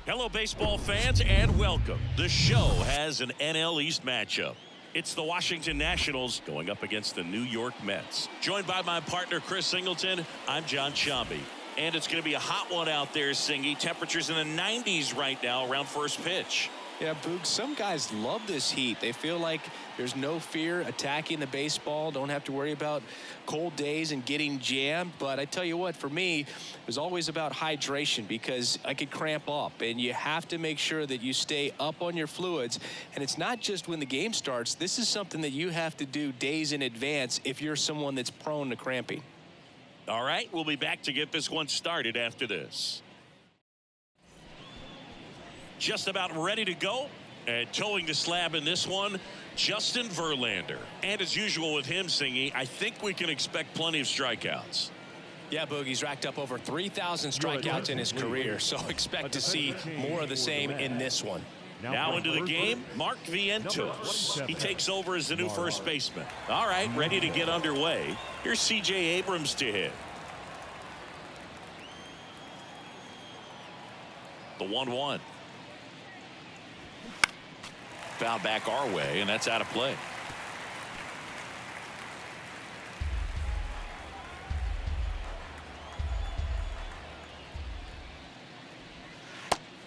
Hello, baseball fans, and welcome. The show has an NL East matchup. It's the Washington Nationals going up against the New York Mets. Joined by my partner, Chris Singleton, I'm John Shambi. And it's going to be a hot one out there, Singy. Temperatures in the 90s right now around first pitch. Yeah, Boog, some guys love this heat. They feel like there's no fear attacking the baseball. Don't have to worry about cold days and getting jammed. But I tell you what, for me, it was always about hydration because I could cramp up. And you have to make sure that you stay up on your fluids. And it's not just when the game starts. This is something that you have to do days in advance if you're someone that's prone to cramping. All right, we'll be back to get this one started after this. Just about ready to go, and towing the slab in this one, Justin Verlander. And as usual with him, Singy, I think we can expect plenty of strikeouts. Yeah, Boogie's racked up over 3,000 strikeouts in his career, so expect to see more of the same in this one. Now into the game, Mark Vientos. He takes over as the new first baseman. All right, ready to get underway. Here's C.J. Abrams to hit. The 1-1. Foul back our way, and that's out of play.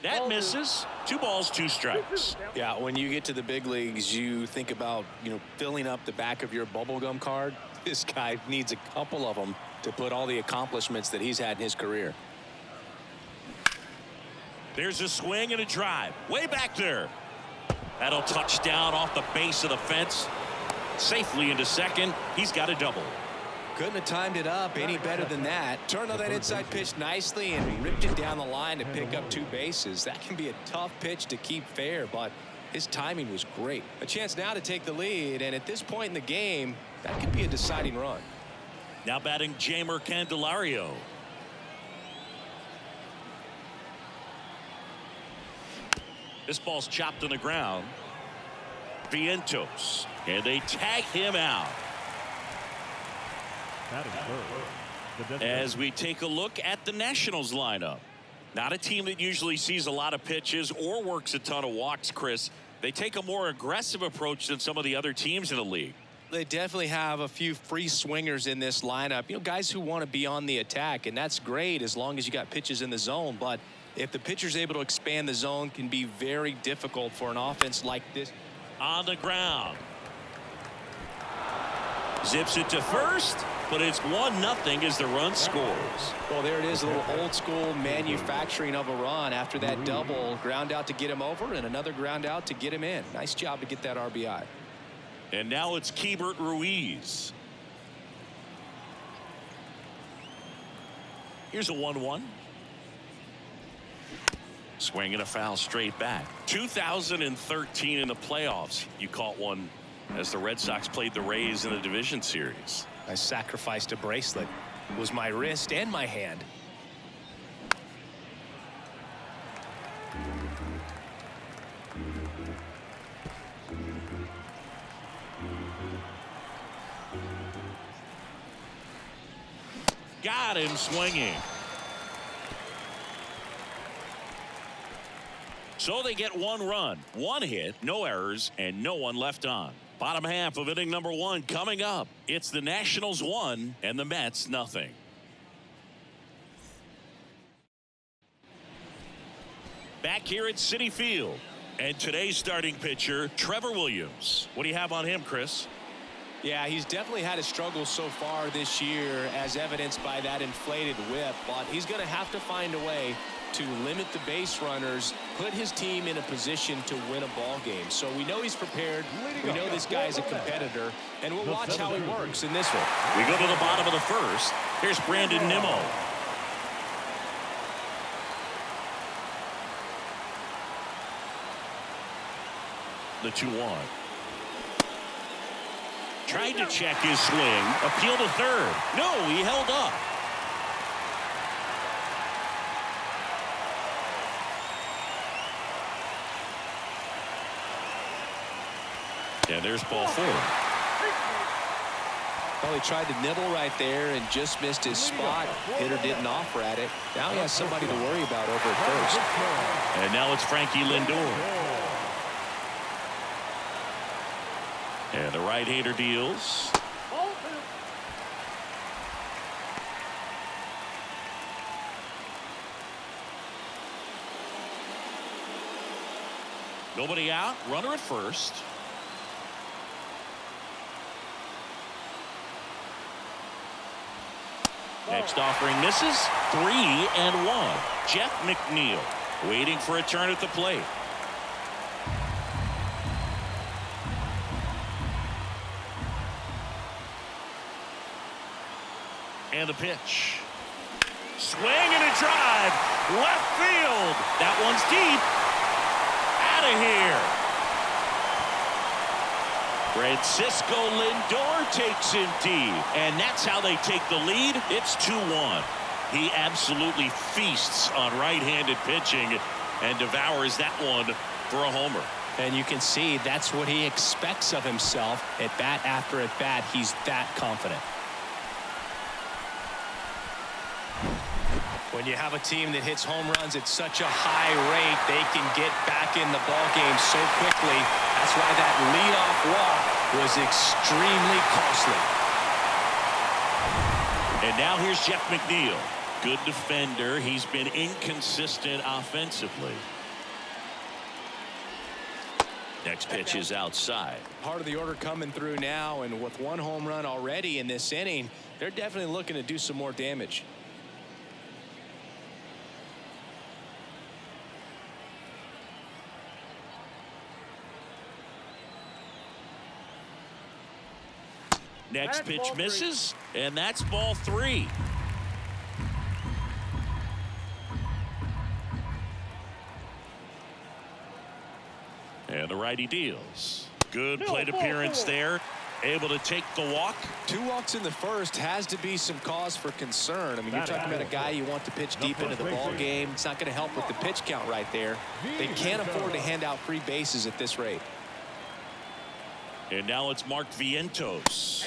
That misses. 2 balls, 2 strikes. Yeah, when you get to the big leagues, you think about, filling up the back of your bubblegum card. This guy needs a couple of them to put all the accomplishments that he's had in his career. There's a swing and a drive. Way back there. That'll touch down off the base of the fence. Safely into second. He's got a double. Couldn't have timed it up any better than that. Turned on that inside pitch nicely and ripped it down the line to pick up 2 bases. That can be a tough pitch to keep fair, but his timing was great. A chance now to take the lead, and at this point in the game, that could be a deciding run. Now batting Jeimer Candelario. This ball's chopped on the ground. Vientos. And they tag him out. As we take a look at the Nationals lineup. Not a team that usually sees a lot of pitches or works a ton of walks, Chris. They take a more aggressive approach than some of the other teams in the league. They definitely have a few free swingers in this lineup. Guys who want to be on the attack, and that's great as long as you got pitches in the zone. But if the pitcher's able to expand the zone, can be very difficult for an offense like this. On the ground. Zips it to first, but it's 1-0 as the run scores. Well, there it is, a little old school manufacturing of a run after that double. Ground out to get him over and another ground out to get him in. Nice job to get that RBI. And now it's Keibert Ruiz. Here's a 1-1. Swing and a foul straight back. 2013 in the playoffs. You caught one as the Red Sox played the Rays in the division series. I sacrificed a bracelet. It was my wrist and my hand. Got him swinging. So they get 1 run, 1 hit, no errors, and no one left on. Bottom half of inning number 1 coming up. It's the Nationals 1 and the Mets nothing. Back here at Citi Field. And today's starting pitcher, Trevor Williams. What do you have on him, Chris? Yeah, he's definitely had a struggle so far this year, as evidenced by that inflated whip. But he's going to have to find a way to limit the base runners, put his team in a position to win a ball game. So we know he's prepared. We know this guy is a competitor, and we'll watch how he works in this one. We go to the bottom of the first. Here's Brandon Nimmo. The 2-1. Tried to check his swing. Appeal to third. No, he held up. And there's ball 4. Well, he tried to nibble right there and just missed his spot. Hitter didn't offer at it. Now he has somebody to worry about over at first. And now it's Frankie Lindor. And the right-hander deals. Nobody out. Runner at first. Next offering misses. 3-1. Jeff McNeil waiting for a turn at the plate. And the pitch. Swing and a drive. Left field. That one's deep. Out of here. Francisco Lindor takes him deep. And that's how they take the lead. It's 2-1. He absolutely feasts on right-handed pitching and devours that one for a homer. And you can see that's what he expects of himself. At bat after at bat, he's that confident. When you have a team that hits home runs at such a high rate, they can get back in the ball game so quickly. That's why that leadoff walk was extremely costly. And now here's Jeff McNeil. Good defender. He's been inconsistent offensively. Next pitch is outside. Part of the order coming through now, and with one home run already in this inning, they're definitely looking to do some more damage. Next pitch misses, and that's ball 3. And the righty deals. Good plate appearance there. Able to take the walk. 2 walks in the first has to be some cause for concern. I mean, you're talking about a guy you want to pitch deep into the ball game. It's not going to help with the pitch count right there. They can't afford to hand out free bases at this rate. And now it's Mark Vientos.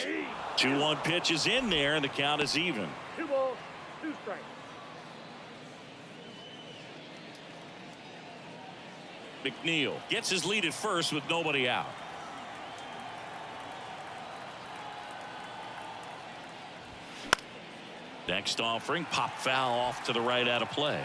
2-1 pitch is in there, and the count is even. 2 balls, 2 strikes. McNeil gets his lead at first with nobody out. Next offering, pop foul off to the right out of play.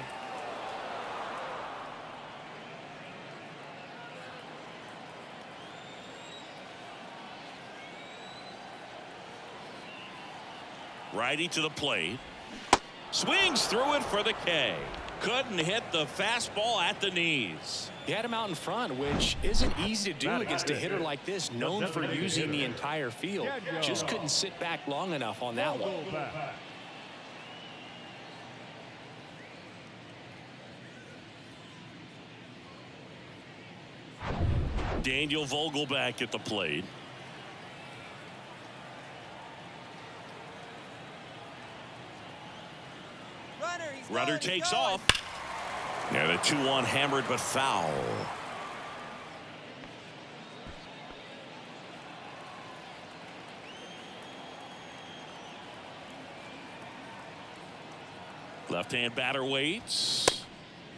Righty to the plate. Swings through it for the K. Couldn't hit the fastball at the knees. He had him out in front, which isn't easy to do against a hitter like this, known for using the entire field. Just couldn't sit back long enough on that one. Daniel Vogelback at the plate. Runner takes off. And a 2-1 hammered but foul. Left-hand batter waits.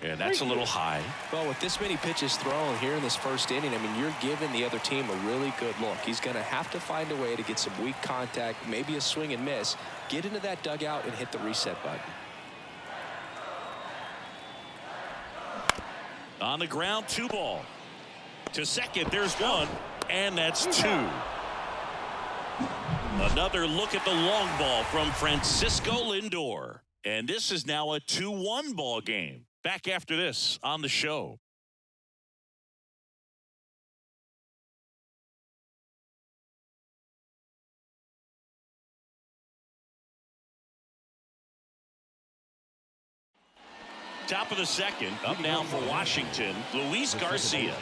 And that's a little high. Well, with this many pitches thrown here in this first inning, I mean, you're giving the other team a really good look. He's going to have to find a way to get some weak contact, maybe a swing and miss, get into that dugout and hit the reset button. On the ground, 2 ball. To second, there's 1, and that's 2. Another look at the long ball from Francisco Lindor. And this is now a 2-1 ball game. Back after this on the show. Top of the second, up now for Washington, Luis Garcia.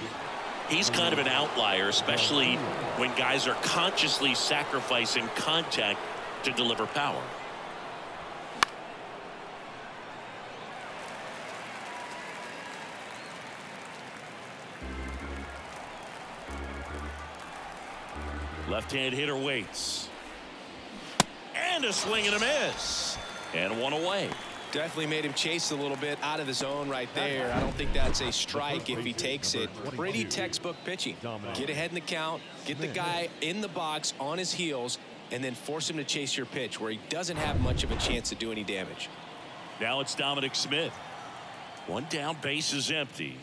He's kind of an outlier, especially when guys are consciously sacrificing contact to deliver power. Left-hand hitter waits. And a swing and a miss. And one away. Definitely made him chase a little bit out of the zone right there. I don't think that's a strike if he takes it. Pretty textbook pitching. Get ahead in the count, get the guy in the box on his heels, and then force him to chase your pitch where he doesn't have much of a chance to do any damage. Now it's Dominic Smith. One down, base is empty.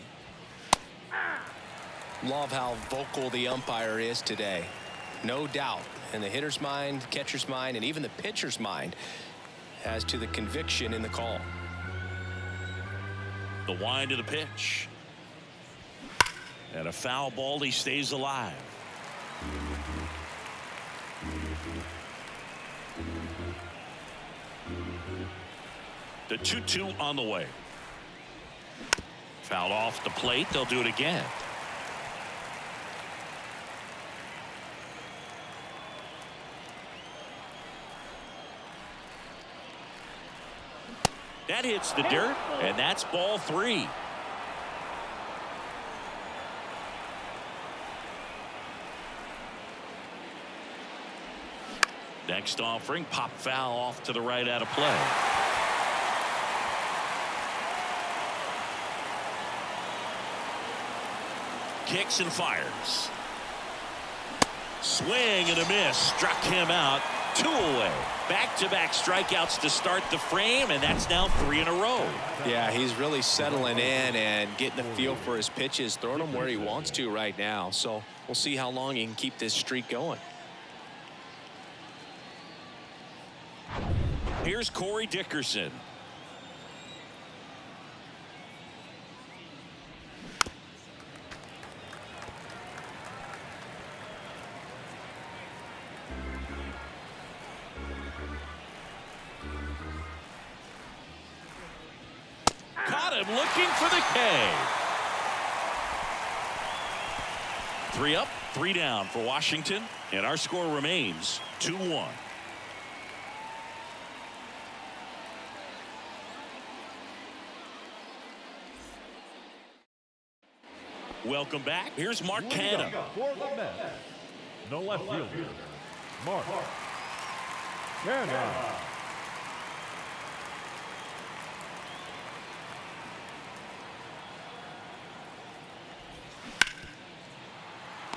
Love how vocal the umpire is today. No doubt in the hitter's mind, catcher's mind, and even the pitcher's mind as to the conviction in the call. The wind of the pitch. And a foul ball. He stays alive. The 2-2 on the way. Fouled off the plate. They'll do it again. That hits the dirt, and that's ball 3. Next offering, pop foul off to the right out of play. Kicks and fires. Swing and a miss. Struck him out. 2 away. Back-to-back strikeouts to start the frame, and that's now 3 in a row. Yeah, he's really settling in and getting a feel for his pitches, throwing them where he wants to right now. So we'll see how long he can keep this streak going. Here's Corey Dickerson. Caught him looking for the K. 3 up, 3 down for Washington, and our score remains 2-1. Welcome back. Here's Mark Canha. For the Mets, the left fielder, Mark Canha.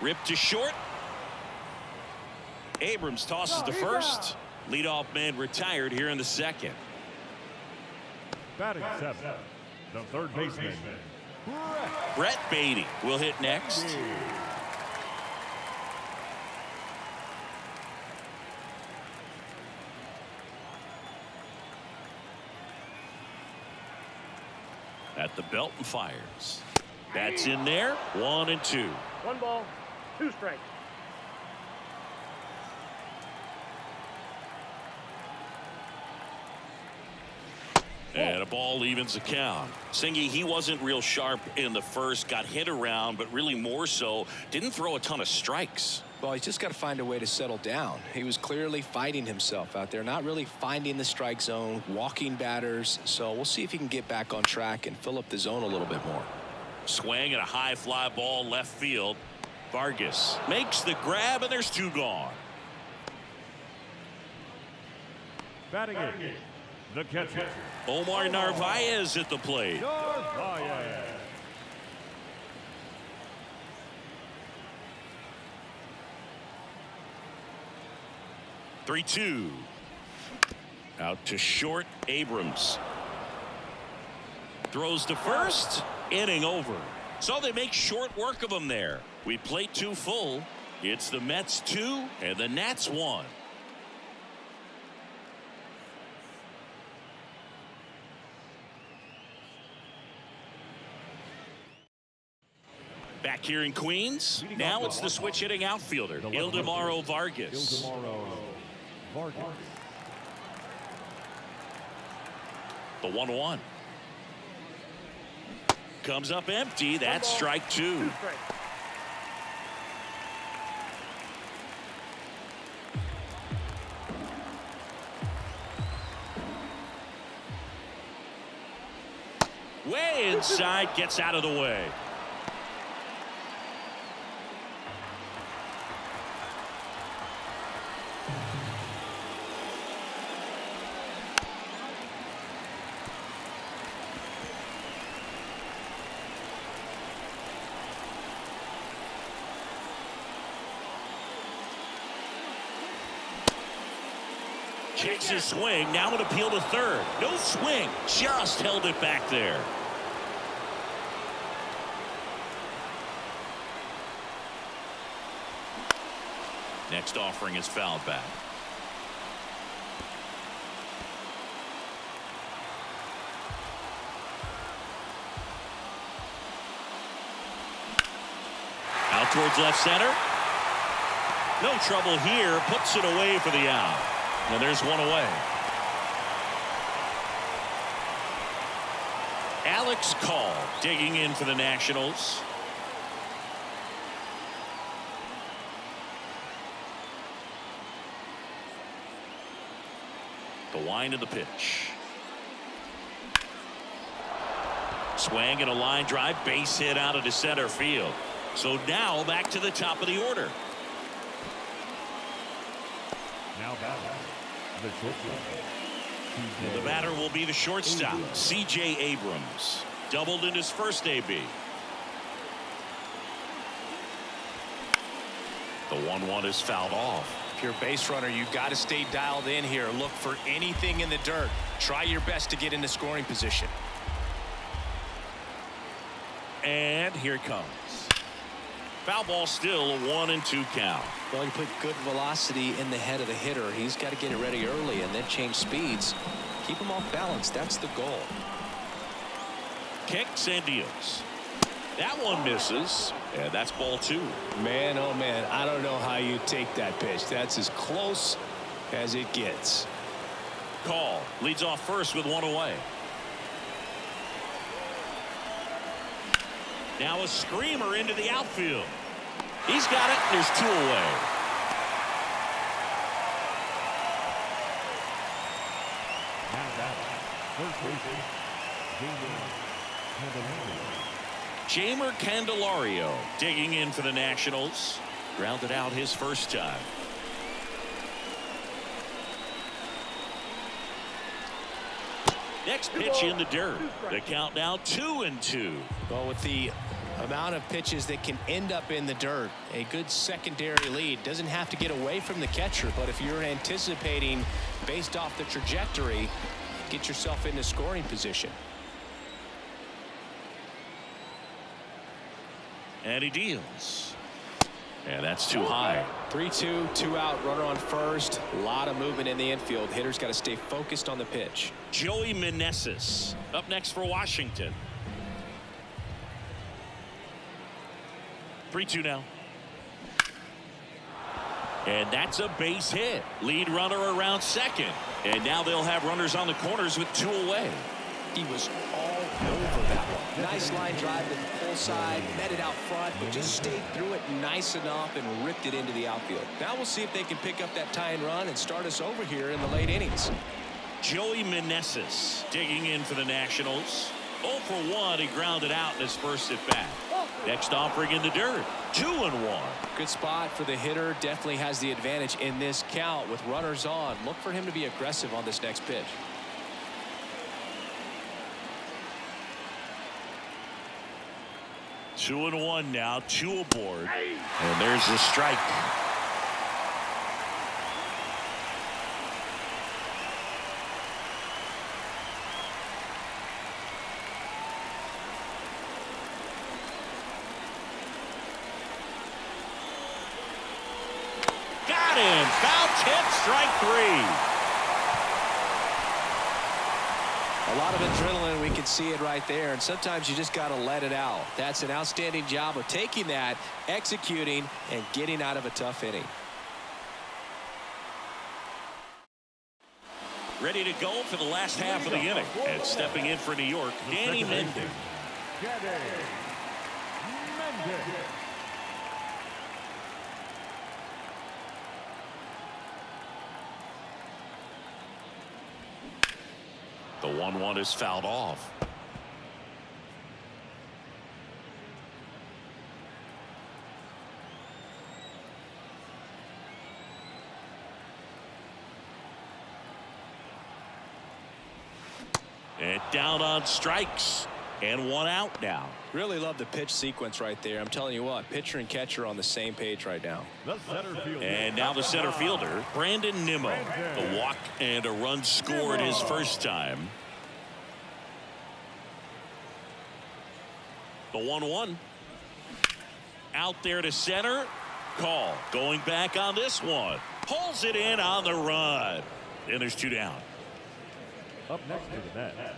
Ripped to short. Abrams tosses to first. Leadoff man retired here in the second. Batting 7, the third baseman, Brett Beatty will hit next. At the belt and fires. That's in there. 1-2. 1 ball, 2 strikes. And a ball evens the count. Singy, he wasn't real sharp in the first, got hit around, but really more so, didn't throw a ton of strikes. Well, he's just got to find a way to settle down. He was clearly fighting himself out there, not really finding the strike zone, walking batters. So we'll see if he can get back on track and fill up the zone a little bit more. Swing and a high fly ball left field. Vargas makes the grab, and there's 2 gone. batting 8, the catcher, Omar Narvaez at the plate. Narvaez. Three-two. Out to short. Abrams throws to first. Inning over. So they make short work of him there. We played 2 full. It's the Mets 2 and the Nats 1. Back here in Queens. Now it's the switch hitting outfielder, Ildemaro Vargas. The 1-1. Comes up empty. That's strike 2. Way inside, gets out of the way. Checks his swing. Now an appeal to third. No swing. Just held it back there. Next offering is fouled back. Out towards left center. No trouble here. Puts it away for the out. And there's one away. Alex Call digging in for the Nationals. The wind of the pitch. Swing and a line drive, base hit out into center field. So now back to the top of the order. Now batting, the shortstop. And the batter will be the shortstop, C.J. Abrams. Doubled in his first AB. The 1-1 is fouled off. If you're a base runner, you've got to stay dialed in here. Look for anything in the dirt. Try your best to get into scoring position. And here it comes. Foul ball, still a 1-2 count. Well, you put good velocity in the head of the hitter. He's got to get it ready early and then change speeds. Keep him off balance. That's the goal. Kicks and deals. That one misses. And that's ball 2. Man, oh man, I don't know how you take that pitch. That's as close as it gets. Call leads off first with 1 away. Now a screamer into the outfield. He's got it. There's 2 away. Now batting, first baseman, Jamer Candelario digging in for the Nationals. Grounded out his first time. Next pitch in the dirt. The count now 2-2. Well, with the amount of pitches that can end up in the dirt, a good secondary lead. Doesn't have to get away from the catcher, but if you're anticipating based off the trajectory, get yourself into scoring position. And he deals. And that's too high. 3-2, 2 out, runner on first. A lot of movement in the infield. Hitter's got to stay focused on the pitch. Joey Meneses up next for Washington. 3-2 now. And that's a base hit. Lead runner around second. And now they'll have runners on the corners with 2 away. He was all over that one. Nice line drive to the pull side, met it out front, but just stayed through it nice enough and ripped it into the outfield. Now we'll see if they can pick up that tying run and start us over here in the late innings. Joey Meneses digging in for the Nationals. 0 for 1. He grounded out in his first at bat. Next offering in the dirt. 2-1. Good spot for the hitter. Definitely has the advantage in this count with runners on. Look for him to be aggressive on this next pitch. 2-1 now, 2 aboard. And there's the strike. Got him. Foul tip, strike 3. A lot of adrenaline, we can see it right there, and sometimes you just got to let it out. That's an outstanding job of taking that, executing, and getting out of a tough inning. Ready to go for the last half of the inning. And stepping in for New York, Danny Mendon. The 1-1 is fouled off. And down on strikes. And one out now. Really love the pitch sequence right there. I'm telling you what, pitcher and catcher are on the same page right now. The center fielder. And now the center fielder, Brandon Nimmo. A walk and a run scored his first time. The 1-1. Out there to center. Call. Going back on this one. Pulls it in on the run. And there's two down. Up next to the net,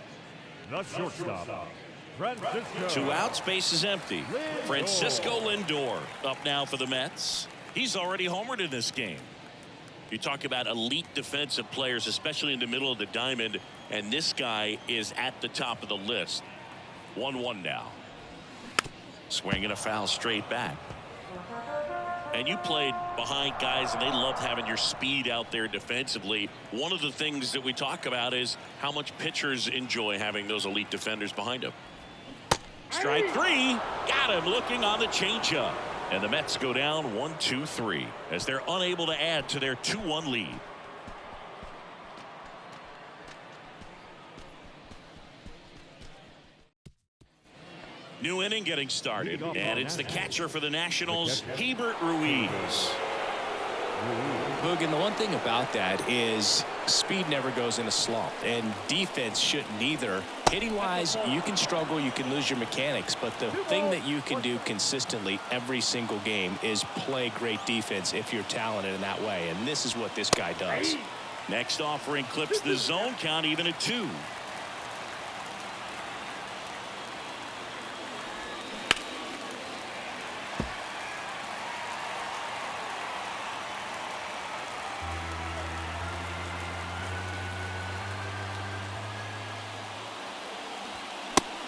the shortstop, Francisco. Two outs, base is empty. Lindor. Francisco Lindor up now for the Mets. He's already homered in this game. You talk about elite defensive players, especially in the middle of the diamond, and this guy is at the top of the list. 1-1 now. Swinging a foul straight back. And you played behind guys, and they love having your speed out there defensively. One of the things that we talk about is how much pitchers enjoy having those elite defenders behind them. Strike three. Got him looking on the changeup. And the Mets go down 1-2-3 as they're unable to add to their 2-1 lead. New inning getting started, and it's the catcher for the Nationals, Hebert Ruiz. Boog, and the one thing about that is speed never goes in a slump, and defense shouldn't either. Hitting wise, you can struggle, you can lose your mechanics, but the thing that you can do consistently every single game is play great defense if you're talented in that way, and this is what this guy does. Next offering clips the zone count even at 2.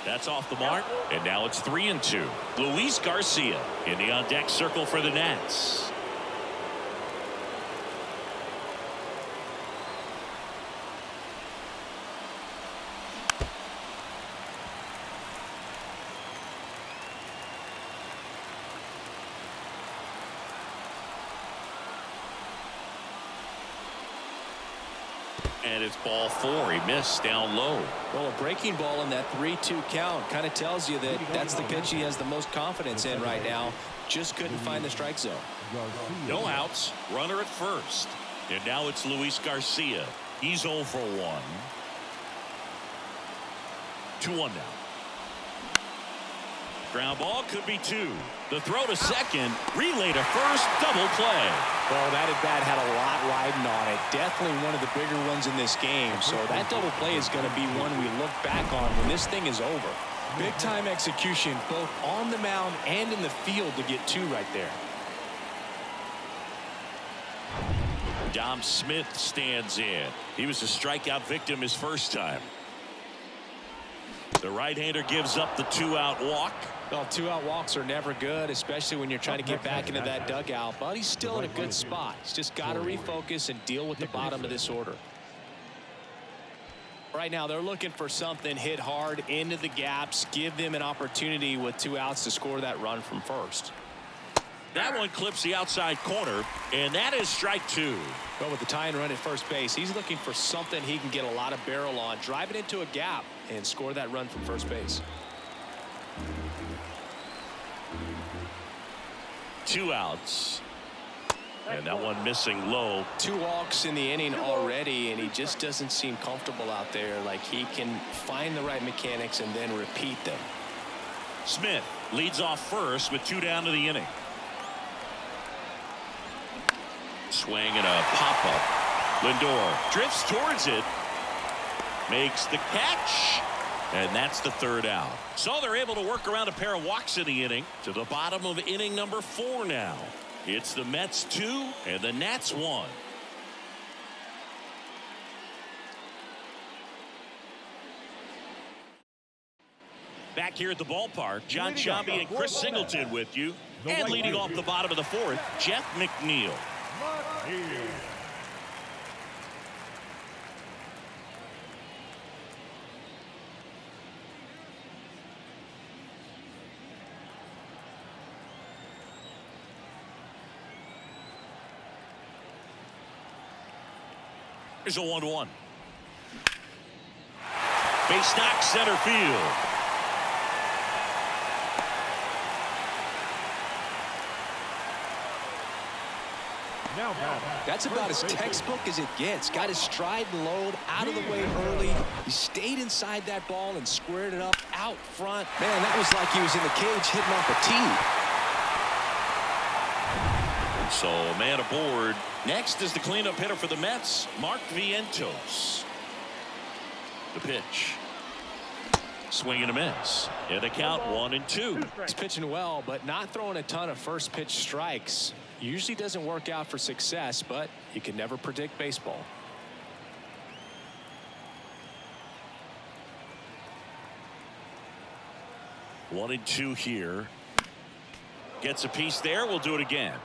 That's off the mark, and now it's 3-2. Luis Garcia in the on-deck circle for the Nats. And it's ball 4. He missed down low. Well, a breaking ball in that 3-2 count kind of tells you that that's the pitch he has the most confidence in right now. Just couldn't find the strike zone. No outs. Runner at first. And now it's Luis Garcia. He's 0 for 1. 2-1 now. Ground ball could be 2. The throw to second. Relay to first. Double play. Well, that at bat had a lot riding on it. Definitely one of the bigger ones in this game. So that double play is going to be one we look back on when this thing is over. Big time execution both on the mound and in the field to get 2 right there. Dom Smith stands in. He was a strikeout victim his first time. The right-hander gives up the 2-out walk. Well, 2-out walks are never good, especially when you're trying to get back into that dugout. But he's still in a good spot. He's just got to refocus and deal with the bottom of this order. Right now, they're looking for something hit hard into the gaps, give them an opportunity with 2 outs to score that run from first. That one clips the outside corner, and that is strike 2. Well, with the tying run at first base, he's looking for something he can get a lot of barrel on, drive it into a gap, and score that run from first base. 2 outs. And that one missing low. 2 walks in the inning already, and he just doesn't seem comfortable out there. Like he can find the right mechanics and then repeat them. Smith leads off first with 2 down to the inning. Swing and a pop-up. Lindor drifts towards it. Makes the catch. And that's the 3rd out. So they're able to work around a pair of walks in the inning to the bottom of inning number 4 now. It's the Mets 2 and the Nats 1. Back here at the ballpark, John Chambi and Chris Singleton with you. And leading off the bottom of the 4th, Jeff McNeil. Here's a 1-1. Base knock center field. Now batting. That's about as First base. textbook as it gets. Got his stride and load out of the way early. He stayed inside that ball and squared it up out front. Man, that was like he was in the cage hitting off a tee. So a man aboard. Next is the cleanup hitter for the Mets, Mark Vientos. The pitch. Swing and a miss. And a count 1-2. He's pitching well, but not throwing a ton of first pitch strikes. Usually doesn't work out for success, but you can never predict baseball. One and two here. Gets a piece there. We'll do it again.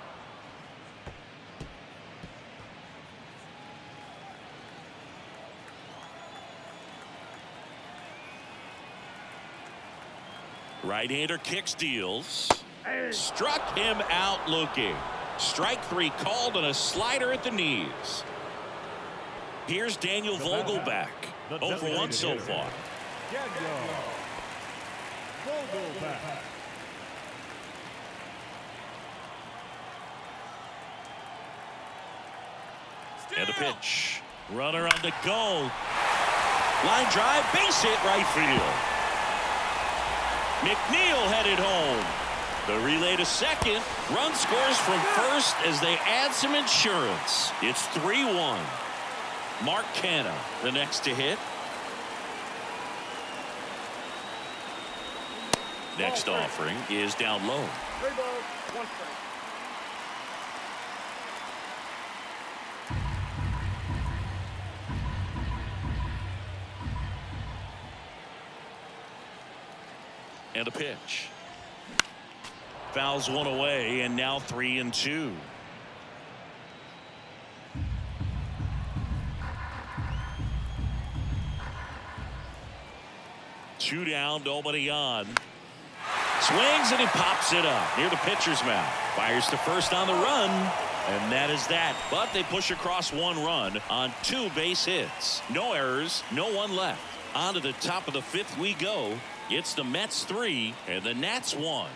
Right-hander kicks, deals. Struck him out looking. Strike three called on a slider at the knees. Here's Daniel Vogelback. 0 for 1 so far. Daniel Vogelback. And a pitch. Runner on the go. Line drive, base hit right field. McNeil headed home. The relay to second. Run scores from first as they add some insurance. It's 3-1. Mark Canha, the next to hit. Next offering is down low. 3 balls, 1 strike. And a pitch. Fouls one away, and now 3-2. Two down, nobody on. Swings and he pops it up near the pitcher's mouth. Fires to first on the run, and that is that. But they push across 1 run on 2 base hits. No errors, no one left. On to the top of the 5th we go. It's the Mets 3 and the Nats 1.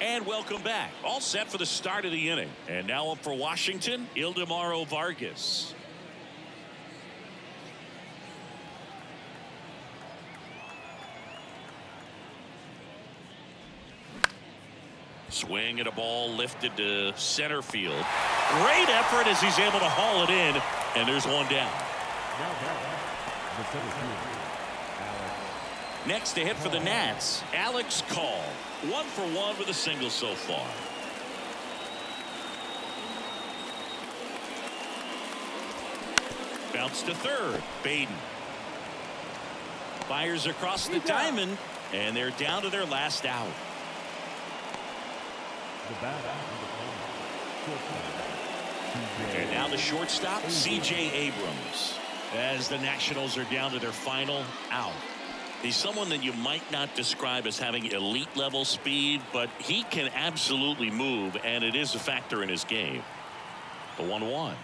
And welcome back. All set for the start of the inning. And now up for Washington, Ildemaro Vargas. Swing and a ball lifted to center field. Great effort as he's able to haul it in. And there's one down. Now batting. The center fielder, Alex. Next to hit for the Nats, Alex Call. 1 for 1 with a single so far. Bounce to third. Baden. Fires across the diamond, and they're down to their last out. The batter, And now the shortstop, C.J. Abrams, as the Nationals are down to their final out. He's someone that you might not describe as having elite level speed, but he can absolutely move, and it is a factor in his game. The 1-1.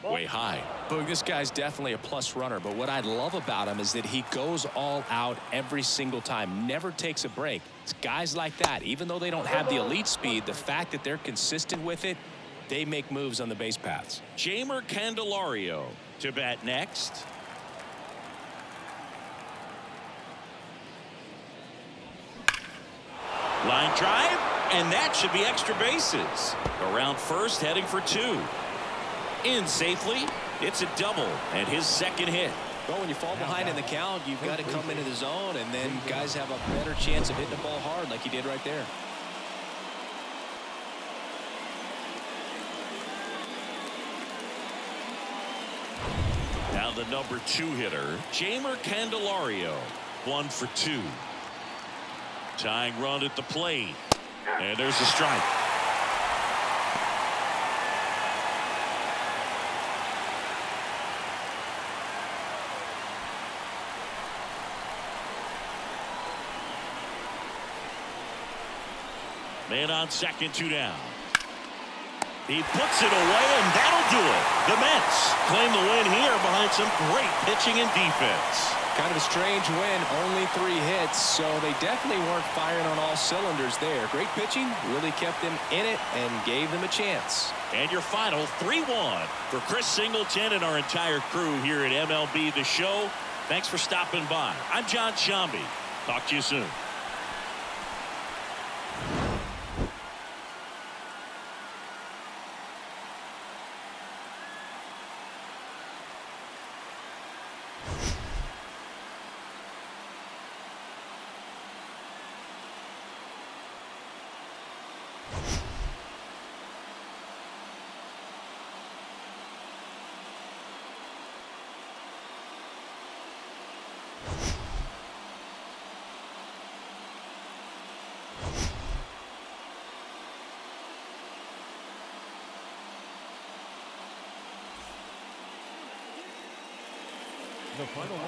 Way high. Boog, this guy's definitely a plus runner, but what I love about him is that he goes all out every single time, never takes a break. It's guys like that, even though they don't have the elite speed, the fact that they're consistent with it, they make moves on the base paths. Jeimer Candelario to bat next. Line drive, and that should be extra bases. Around first, heading for 2. In safely, it's a double and his second hit. Well, when you fall behind in the count, you've got to come into the zone, and then guys have a better chance of hitting the ball hard like he did right there. Now the number 2 hitter, Jeimer Candelario. 1 for 2. Tying run at the plate. And there's a strike. Man on second, 2 down. He puts it away, and that'll do it. The Mets claim the win here behind some great pitching and defense. Kind of a strange win, only 3 hits, so they definitely weren't firing on all cylinders there. Great pitching, really kept them in it and gave them a chance. And your final 3-1 for Chris Singleton and our entire crew here at MLB The Show. Thanks for stopping by. I'm John Shambi. Talk to you soon. The final